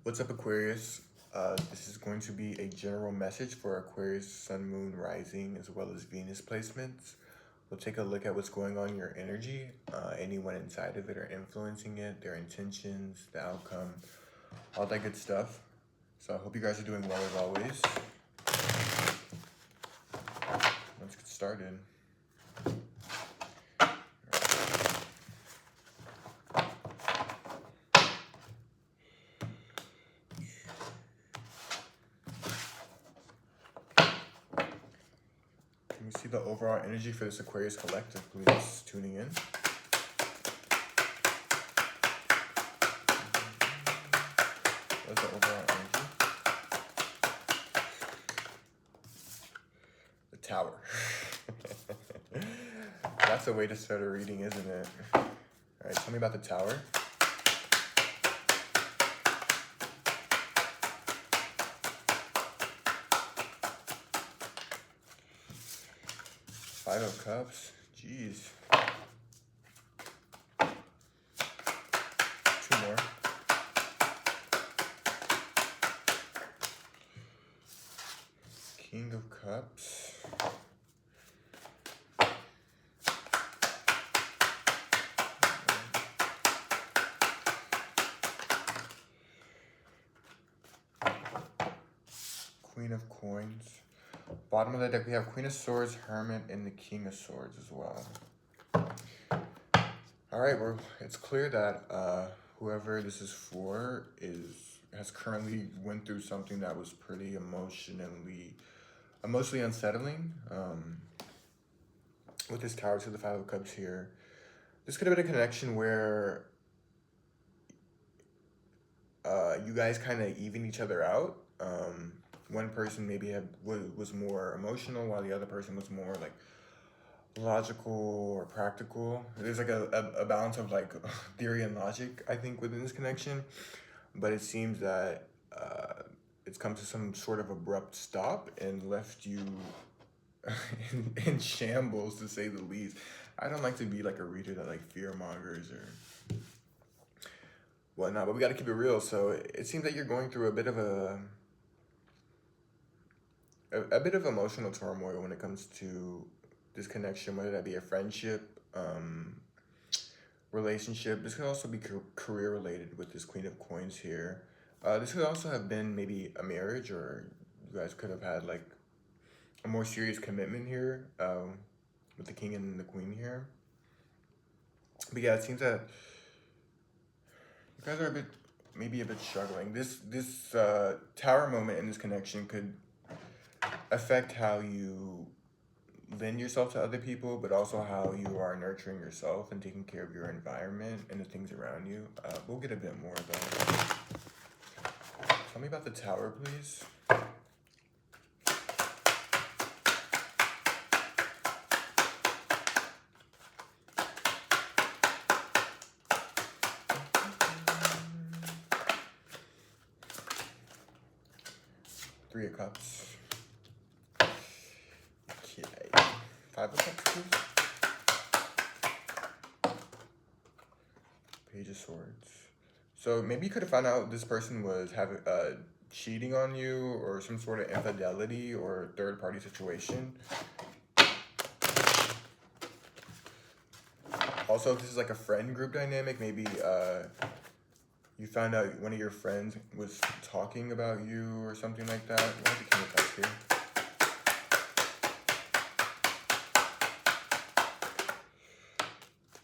What's up, Aquarius? This is going to be a general message for Aquarius, Sun, Moon, Rising, as well as Venus placements. We'll take a look at what's going on in your energy, anyone inside of it or influencing it, their intentions, the outcome, all that good stuff. So I hope you guys are doing well as always. Let's get started. Can we see the overall energy for this Aquarius collective, please? Tuning in. What's the overall energy? The Tower. That's a way to start a reading, isn't it? All right, tell me about the Tower. Five of Cups. Jeez. Two more. King of Cups. Queen of Coins. Bottom of the deck, we have Queen of Swords, Hermit, and the King of Swords as well. All right, well, it's clear that whoever this is for has currently went through something that was pretty emotionally unsettling. With this Tower to the Five of Cups here, this could have been a connection where you guys kind of even each other out. One person maybe was more emotional while the other person was more like logical or practical. There's like a balance of like theory and logic, I think, within this connection. But it seems that it's come to some sort of abrupt stop and left you in shambles, to say the least. I don't like to be like a reader that like fear mongers or whatnot, but we got to keep it real. So it seems that you're going through a bit of emotional turmoil when it comes to this connection, whether that be a friendship, relationship. This could also be career related with this Queen of Coins here. This could also have been maybe a marriage, or you guys could have had like a more serious commitment here, with the King and the Queen here. But yeah, it seems that you guys are maybe a bit struggling. This Tower moment in this connection could affect how you lend yourself to other people, but also how you are nurturing yourself and taking care of your environment and the things around you. We'll get a bit more of that. Tell me about the Tower, please. Three of Cups. Okay. Five of Cups, please. Page of Swords. So maybe you could have found out this person was having cheating on you, or some sort of infidelity or third-party situation. Also, if this is like a friend group dynamic, maybe you found out one of your friends was talking about you or something like that. We'll have the King of Cups here.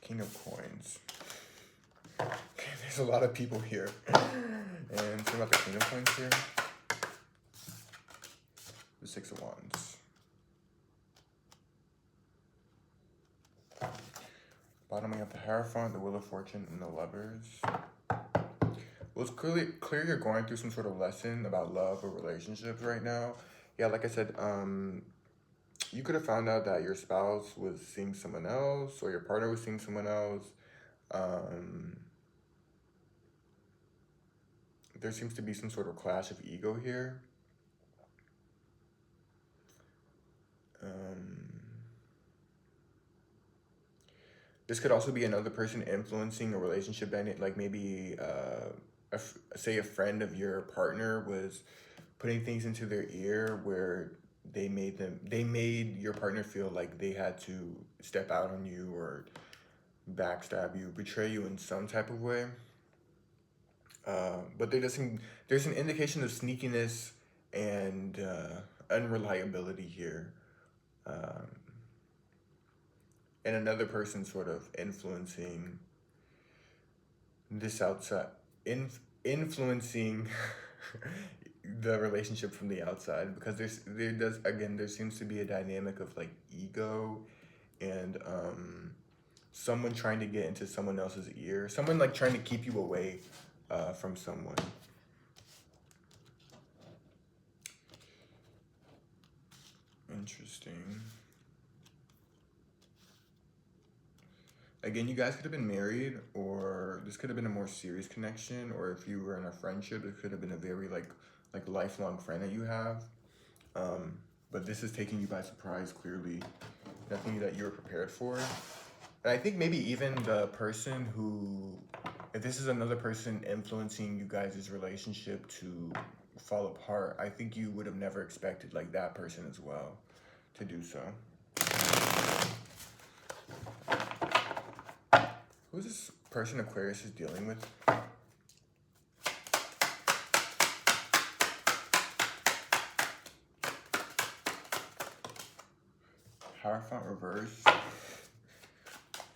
King of Coins. Okay, there's a lot of people here. And think about the King of Coins here. The Six of Wands. Bottom, we have the Hierophant, the Wheel of Fortune, and the Lovers. Well, it's clear you're going through some sort of lesson about love or relationships right now. Yeah, like I said, you could have found out that your spouse was seeing someone else, or your partner was seeing someone else. There seems to be some sort of clash of ego here. This could also be another person influencing a relationship dynamic, like maybe say a friend of your partner was putting things into their ear where they made your partner feel like they had to step out on you or backstab you, betray you in some type of way. But there's an indication of sneakiness and unreliability here, um, and another person sort of influencing this outside, influencing the relationship from the outside, because there seems to be a dynamic of like ego and someone trying to get into someone else's ear, someone like trying to keep you away from someone. Interesting. Again, you guys could have been married, or this could have been a more serious connection, or if you were in a friendship, it could have been a very like lifelong friend that you have. Um, but this is taking you by surprise, clearly. Nothing that you were prepared for. And I think maybe even the person who, if this is another person influencing you guys' relationship to fall apart, I think you would have never expected like that person as well to do so. Who's this person Aquarius is dealing with? Hierophant reverse.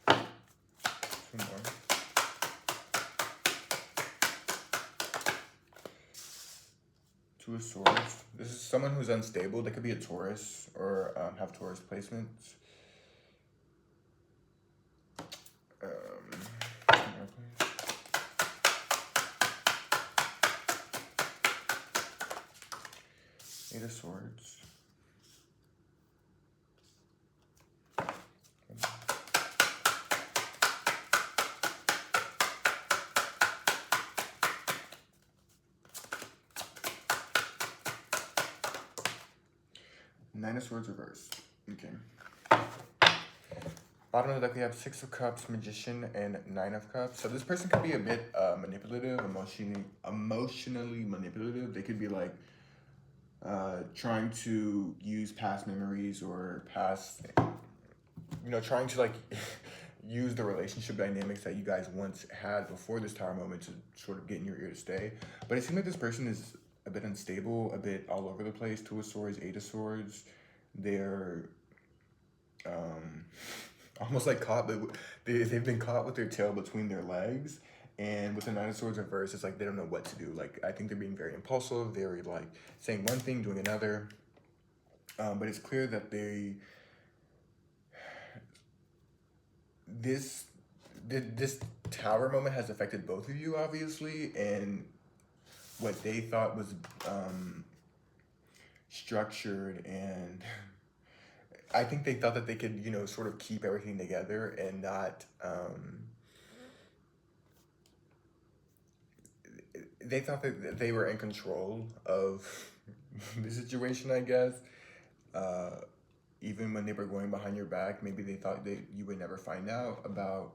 Two more. Two of Swords. This is someone who's unstable. They could be a Taurus or have Taurus placements. Two more, please. Eight of Swords. Nine of Swords reversed. Okay. Bottom of the deck, we have Six of Cups, Magician, and Nine of Cups. So this person could be a bit manipulative, emotionally manipulative. They could be like trying to use past memories or past, trying to like use the relationship dynamics that you guys once had before this Tower moment to sort of get in your ear to stay. But it seems like this person is a bit unstable, a bit all over the place. Two of Swords, Eight of Swords. They're almost like they've been caught with their tail between their legs. And with the Nine of Swords reverse, it's like they don't know what to do. Like, I think they're being very impulsive, very like saying one thing, doing another. But it's clear that this Tower moment has affected both of you, obviously, and what they thought was structured, and I think they thought that they could, sort of keep everything together and not, they thought that they were in control of the situation, I guess. Even when they were going behind your back, maybe they thought you would never find out about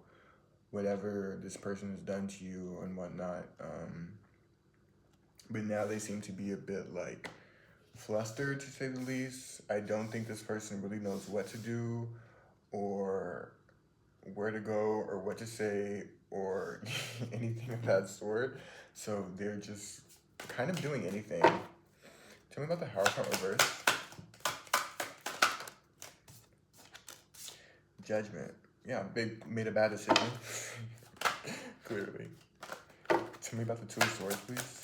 whatever this person has done to you and whatnot. But now they seem to be a bit like flustered, to say the least. I don't think this person really knows what to do or where to go or what to say or anything of that sort. So they're just kind of doing anything. Tell me about the Hierophant reverse. Judgment. Yeah, they made a bad decision. Clearly. Tell me about the Two of Swords, please.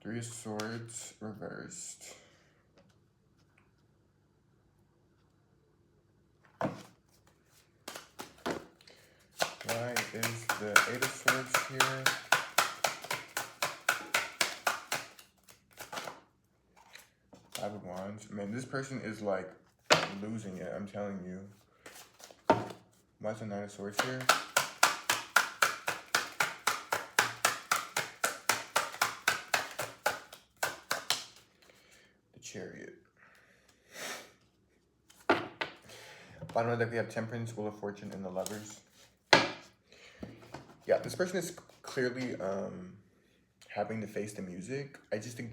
Three of Swords reversed. Why is the Eight of Swords here? Five of Wands. Man, this person is like losing it, I'm telling you. Why is the Nine of Swords here? The Chariot. Bottom of the deck, we have Temperance, Wheel of Fortune, and the Lovers. Yeah, this person is clearly having to face the music. I just think,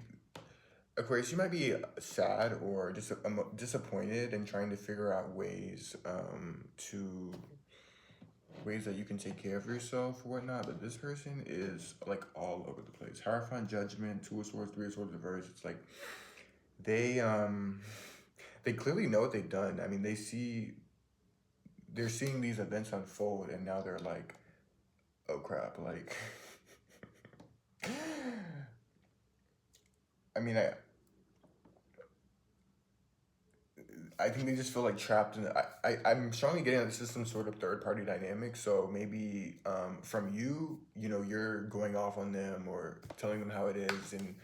Aquarius, you might be sad or just disappointed and trying to figure out ways that you can take care of yourself or whatnot. But this person is like all over the place. Hierophant, Judgment, Two of Swords, Three of Swords, reverse. It's like they they clearly know what they've done. I mean, they're seeing these events unfold, and now they're like, oh crap, like. I mean, I think they just feel like trapped in. I'm strongly getting that this is some sort of third party dynamic. So maybe from you, you're going off on them or telling them how it is, and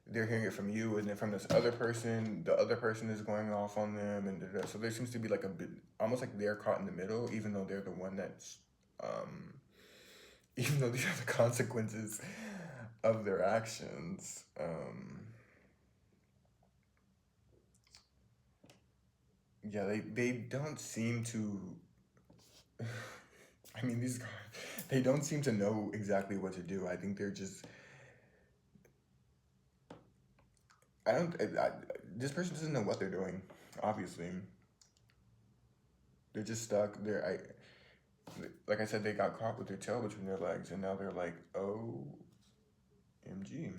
they're hearing it from you, and then from this other person, the other person is going off on them, and so there seems to be like a bit, almost like they're caught in the middle, even though they're the one that's, even though these are the consequences of their actions. Yeah, they don't seem to. I mean, these guys, they don't seem to know exactly what to do. I think they're just. I don't. This person doesn't know what they're doing. Obviously, they're just stuck. Like I said, they got caught with their tail between their legs, and now they're like, OMG.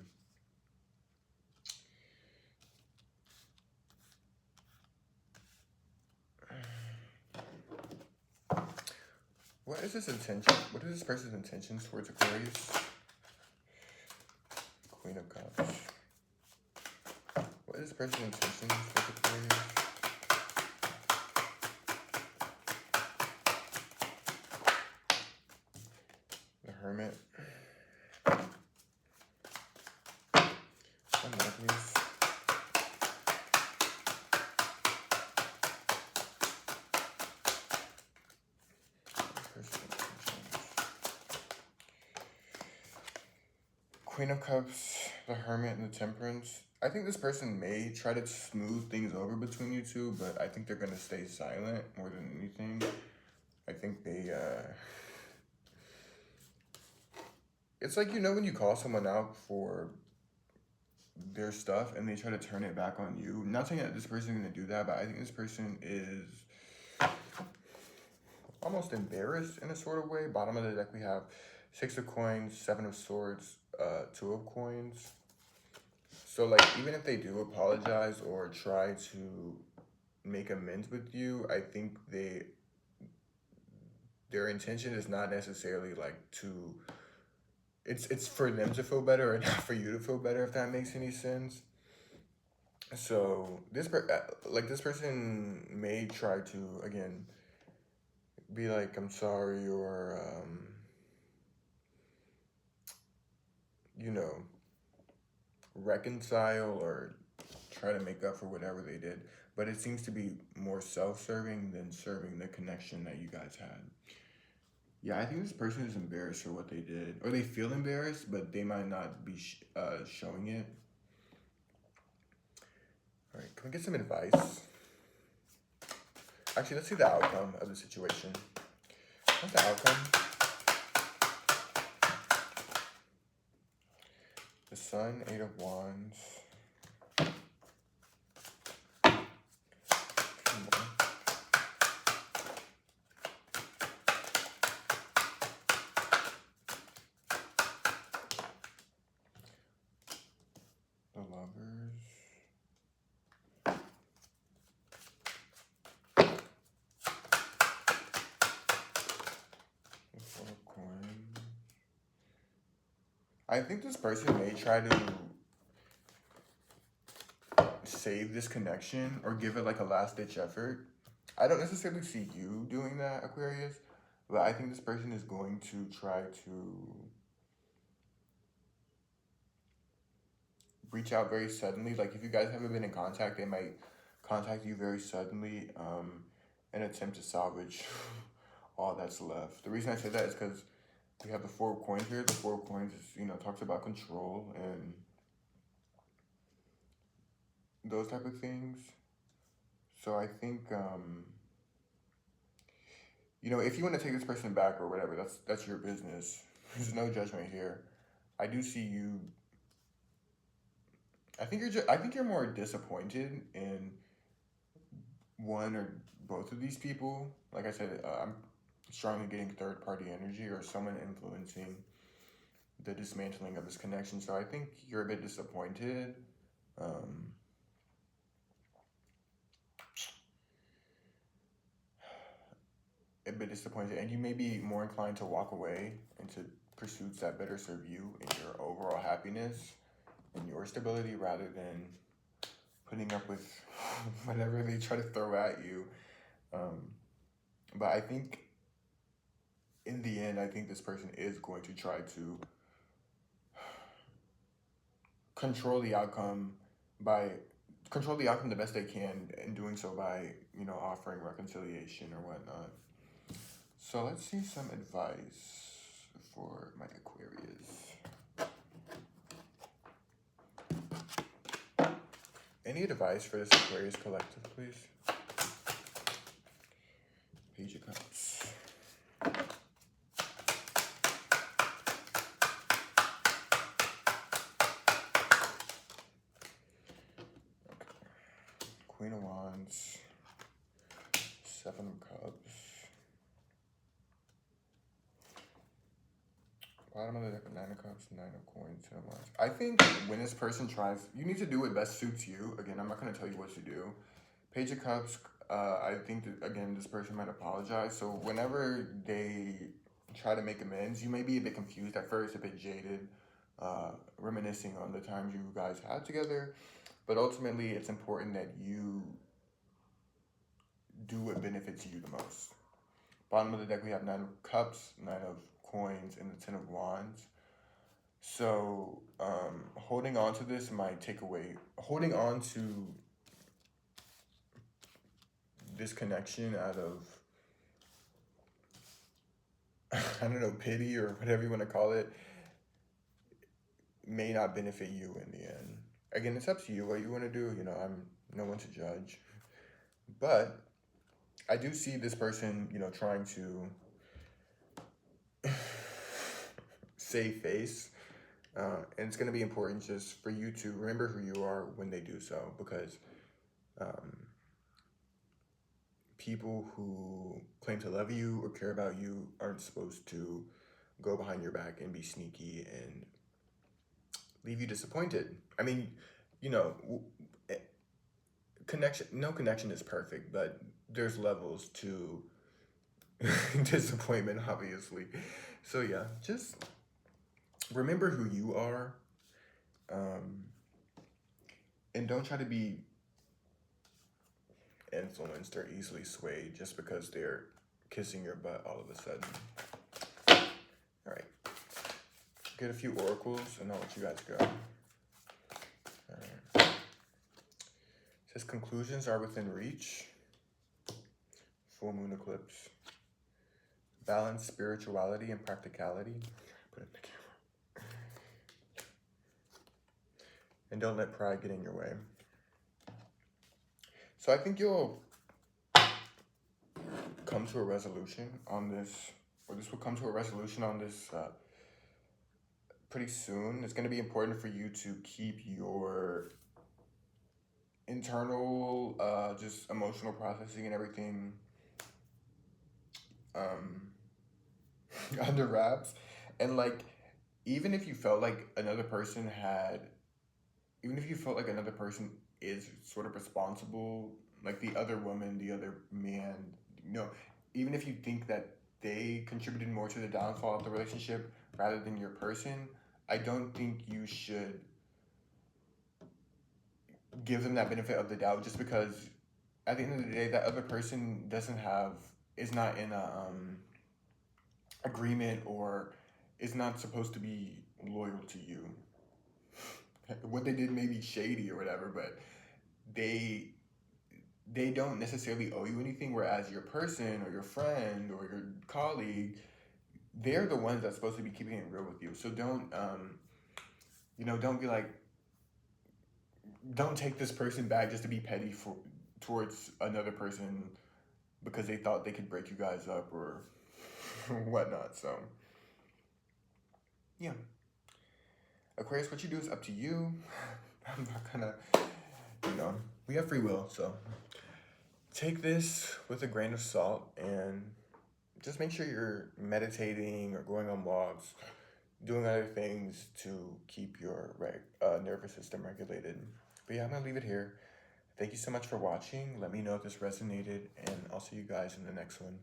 What is this intention? What is this person's intentions towards Aquarius? Queen of Cups. What is this person's intentions towards Aquarius? The Hermit. One more, please. Queen of Cups, the Hermit, and the Temperance. I think this person may try to smooth things over between you two, but I think they're going to stay silent more than anything. I think it's like, when you call someone out for their stuff and they try to turn it back on you. I'm not saying that this person is going to do that, but I think this person is almost embarrassed in a sort of way. Bottom of the deck, we have Six of Coins, Seven of Swords, Two of Coins. So, like, even if they do apologize or try to make amends with you, I think their intention is not necessarily like to. It's for them to feel better and not for you to feel better, if that makes any sense. So this person may try to again be like, I'm sorry, or you know, reconcile or try to make up for whatever they did. But it seems to be more self-serving than serving the connection that you guys had. Yeah, I think this person is embarrassed for what they did. Or they feel embarrassed, but they might not be showing it. All right, can we get some advice? Actually, let's see the outcome of the situation. What's the outcome? The Sun, Eight of Wands. The Lovers. The Four of Coins. I think this person may try to save this connection or give it like a last-ditch effort. I don't necessarily see you doing that, Aquarius, but I think this person is going to try to reach out very suddenly. Like, if you guys haven't been in contact, they might contact you very suddenly and attempt to salvage all that's left. The reason I say that is because we have the Four of Coins here. The Four of Coins is, talks about control and those type of things. So I think you know, if you want to take this person back or whatever, that's your business. There's no judgment here. I do see you. I think you're more disappointed in one or both of these people. Like I said, I'm strongly getting third party energy or someone influencing the dismantling of this connection. So I think you're a bit disappointed. Um, a bit disappointed, and you may be more inclined to walk away into pursuits that better serve you and your overall happiness and your stability rather than putting up with whatever they try to throw at you. Um, but I think in the end, I think this person is going to try to control the outcome by control the outcome the best they can, and doing so by, you know, offering reconciliation or whatnot. So let's see some advice for my Aquarius. Any advice for this Aquarius collective, please? Page of Cups. Okay. Queen of Wands. Seven of Cups. Bottom of the deck, Nine of Cups, Nine of Coins, Ten of Wands. I think when this person tries, you need to do what best suits you. Again, I'm not going to tell you what to do. Page of Cups, I think that, again, this person might apologize. So whenever they try to make amends, you may be a bit confused at first, a bit jaded, reminiscing on the times you guys had together. But ultimately, it's important that you do what benefits you the most. Bottom of the deck, we have Nine of Cups, Nine of Coins, and the Ten of Wands. So holding on to this might take away, holding on to this connection out of, I don't know, pity or whatever you want to call it, may not benefit you in the end. Again, it's up to you what you want to do. You know, I'm no one to judge. But I do see this person, you know, trying to save face. And it's going to be important just for you to remember who you are when they do so, because people who claim to love you or care about you aren't supposed to go behind your back and be sneaky and leave you disappointed. I mean, you know, no connection is perfect, but there's levels to disappointment, obviously. So yeah, just remember who you are, and don't try to be influenced or easily swayed just because they're kissing your butt all of a sudden. All right, get a few oracles and I'll let you guys go. All right. It says conclusions are within reach. Full moon eclipse. Balance spirituality and practicality. Put it in the camera. And don't let pride get in your way. So I think you'll come to a resolution on this, or this will come to a resolution on this pretty soon. It's going to be important for you to keep your internal, just emotional processing and everything under wraps. And like, even if you felt like another person is sort of responsible, like the other woman, the other man, you know, even if you think that they contributed more to the downfall of the relationship rather than your person, I don't think you should give them that benefit of the doubt just because at the end of the day, that other person is not in a agreement or is not supposed to be loyal to you. What they did may be shady or whatever, but they don't necessarily owe you anything, whereas your person or your friend or your colleague, they're the ones that's supposed to be keeping it real with you. So don't don't be like, don't take this person back just to be petty towards another person because they thought they could break you guys up or whatnot. So, yeah. Aquarius, what you do is up to you. I'm not gonna, we have free will, so take this with a grain of salt and just make sure you're meditating or going on walks, doing other things to keep your nervous system regulated. But yeah, I'm gonna leave it here. Thank you so much for watching. Let me know if this resonated, and I'll see you guys in the next one.